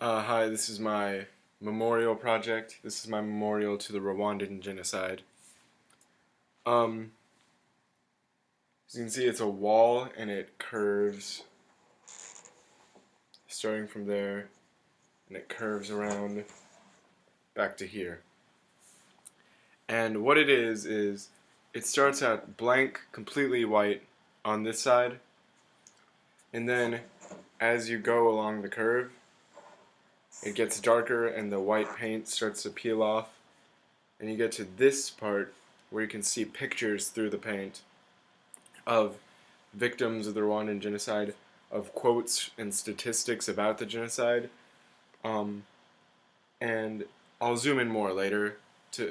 Hi, this is my memorial project. This is my memorial to the Rwandan genocide. Um, as you can see, it's a wall and it curves starting from there and it curves around back to here. And what it is it starts out blank, completely white on this side, and then as you go along the curve, it gets darker and the white paint starts to peel off, and you get to this part where you can see pictures through the paint of victims of the Rwandan genocide, of quotes and statistics about the genocide, um, and I'll zoom in more later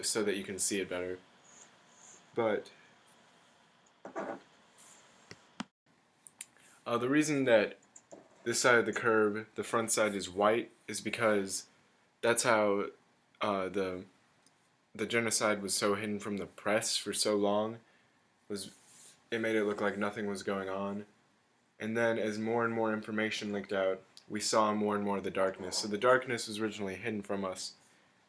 so that you can see it better. But the reason that this side of the curve, the front side, is white is because that's how the genocide was so hidden from the press for so long. It made it look like nothing was going on. And then as more and more information leaked out, we saw more and more of the darkness. So the darkness was originally hidden from us,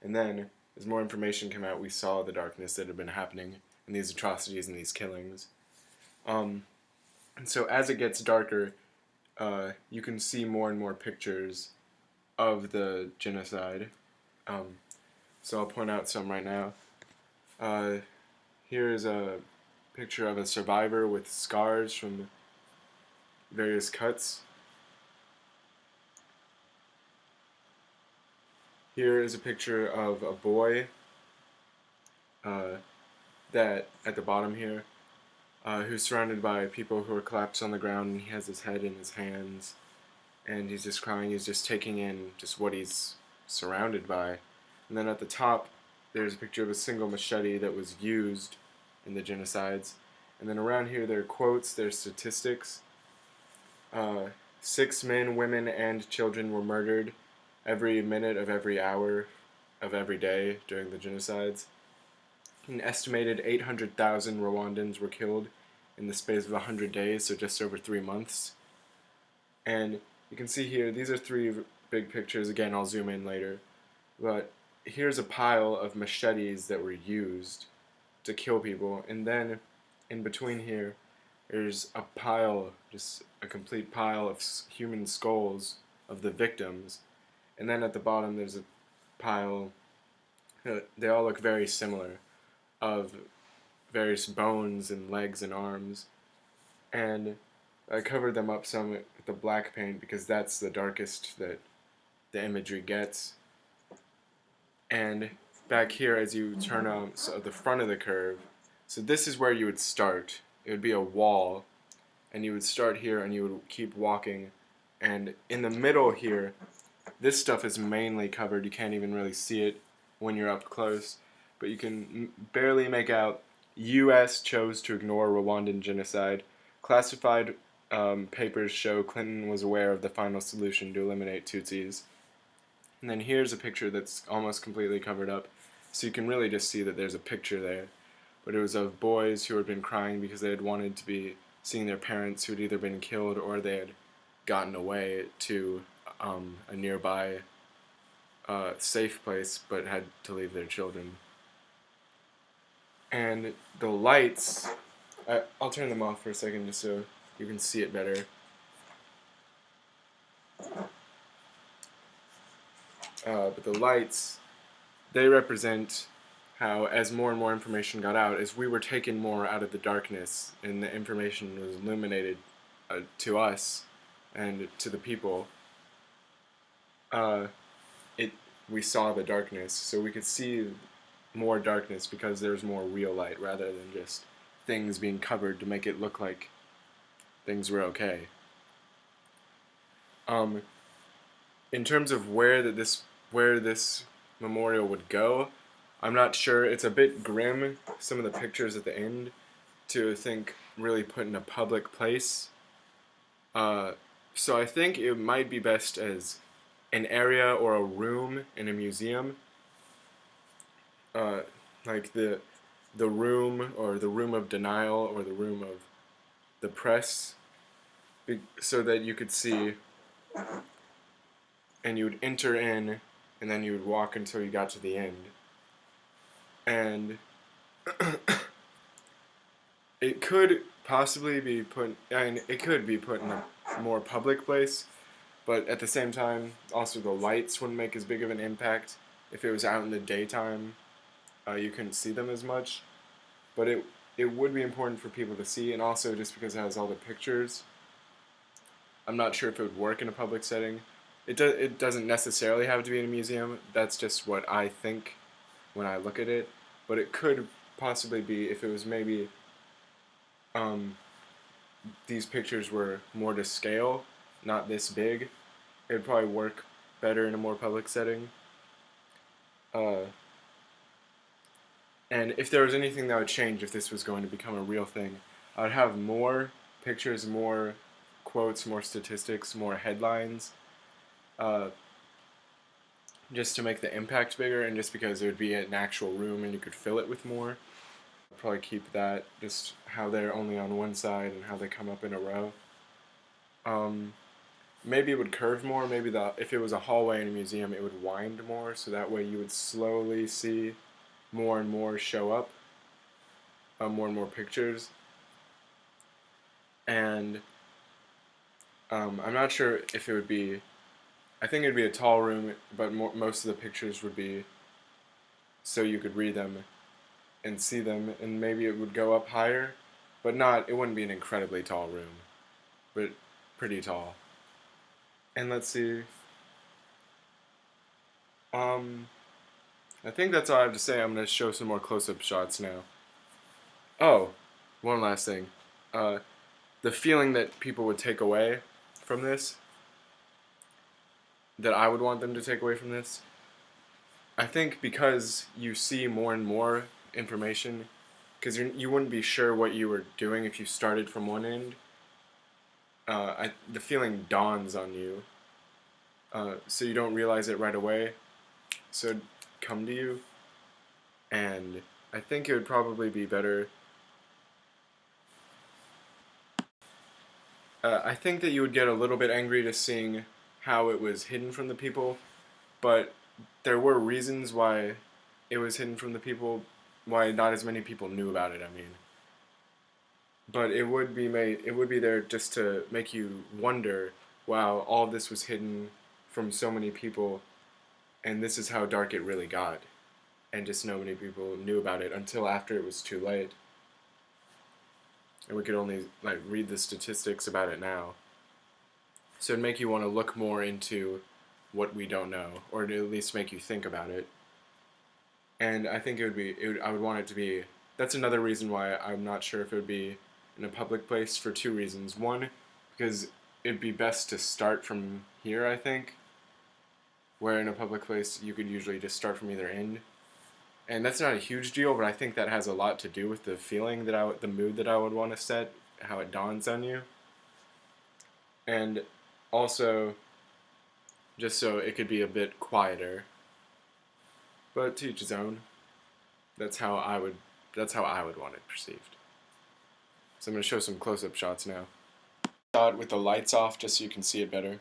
and then as more information came out, we saw the darkness that had been happening and these atrocities and these killings. And so as it gets darker, you can see more and more pictures of the genocide. So I'll point out some right now. Here is a picture of a survivor with scars from various cuts. Here is a picture of a boy that at the bottom here, who's surrounded by people who are collapsed on the ground, and he has his head in his hands, and he's just crying. He's just taking in just what he's surrounded by. And then at the top, there's a picture of a single machete that was used in the genocides. And then around here, there are quotes, there's statistics. 6 men, women, and children were murdered every minute of every hour of every day during the genocides. An estimated 800,000 Rwandans were killed in the space of 100 days, so just over 3 months. And you can see here, these are 3 big pictures. Again, I'll zoom in later. But here's a pile of machetes that were used to kill people. And then in between here, there's a pile, just a complete pile of human skulls of the victims. And then at the bottom, there's a pile, they all look very similar, of various bones and legs and arms. And I covered them up some with the black paint because that's the darkest that the imagery gets. And back here, as you turn on the front of the curve, so this is where you would start. It would be a wall, and you would start here and you would keep walking. And in the middle here, this stuff is mainly covered. You can't even really see it when you're up close, but you can barely make out U.S. chose to ignore Rwandan genocide. Classified papers show Clinton was aware of the final solution to eliminate Tutsis. And then here's a picture that's almost completely covered up, so you can really just see that there's a picture there. But it was of boys who had been crying because they had wanted to be seeing their parents who had either been killed or they had gotten away to a nearby safe place but had to leave their children. And the lights, I'll turn them off for a second just so you can see it better. But the lights, they represent how as more and more information got out, as we were taken more out of the darkness and the information was illuminated to us and to the people, we saw the darkness, so we could see more darkness because there's more real light rather than just things being covered to make it look like things were okay. In terms of where this memorial would go, I'm not sure. It's a bit grim, some of the pictures at the end, to think really put in a public place. So I think it might be best as an area or a room in a museum, like the room or the room of denial or the room of the press, so that you could see and you would enter in, and then you would walk until you got to the end. And it could possibly be put, and it could be put in a more public place, but at the same time, also the lights wouldn't make as big of an impact. If it was out in the daytime, you couldn't see them as much, but it would be important for people to see, and also just because it has all the pictures, I'm not sure if it would work in a public setting. It doesn't necessarily have to be in a museum. That's just what I think when I look at it. But it could possibly be if it was maybe these pictures were more to scale, not this big. It would probably work better in a more public setting. And if there was anything that would change if this was going to become a real thing, I would have more pictures, more quotes, more statistics, more headlines, just to make the impact bigger, and just because it would be an actual room and you could fill it with more. I'd probably keep that, just how they're only on one side and how they come up in a row. Maybe it would curve more. Maybe if it was a hallway in a museum, it would wind more, so that way you would slowly see more and more show up, more and more pictures. And I'm not sure if it would be, I think it would be a tall room, but most of the pictures would be so you could read them and see them, and maybe it would go up higher, but it wouldn't be an incredibly tall room, but pretty tall. And let's see, I think that's all I have to say. I'm going to show some more close-up shots now. Oh, one last thing. The feeling that people would take away from this, that I would want them to take away from this, I think because you see more and more information, because you wouldn't be sure what you were doing if you started from one end, the feeling dawns on you, so you don't realize it right away, so it'd come to you, and I think it would probably be better. I think that you would get a little bit angry to seeing how it was hidden from the people, but there were reasons why it was hidden from the people, why not as many people knew about it, I mean. But it would be there just to make you wonder, wow, all this was hidden from so many people, and this is how dark it really got. And just so many people knew about it until after it was too late. And we could only read the statistics about it now. So it'd make you want to look more into what we don't know, or to at least make you think about it. And I think I would want it to be, that's another reason why I'm not sure if it would be in a public place, for two reasons. One, because it'd be best to start from here, I think, where in a public place you could usually just start from either end. And that's not a huge deal, but I think that has a lot to do with the feeling the mood that I would want to set, how it dawns on you. And also, just so it could be a bit quieter. But to each his own. That's how I would want it perceived. So I'm going to show some close-up shots now. Shot with the lights off just so you can see it better.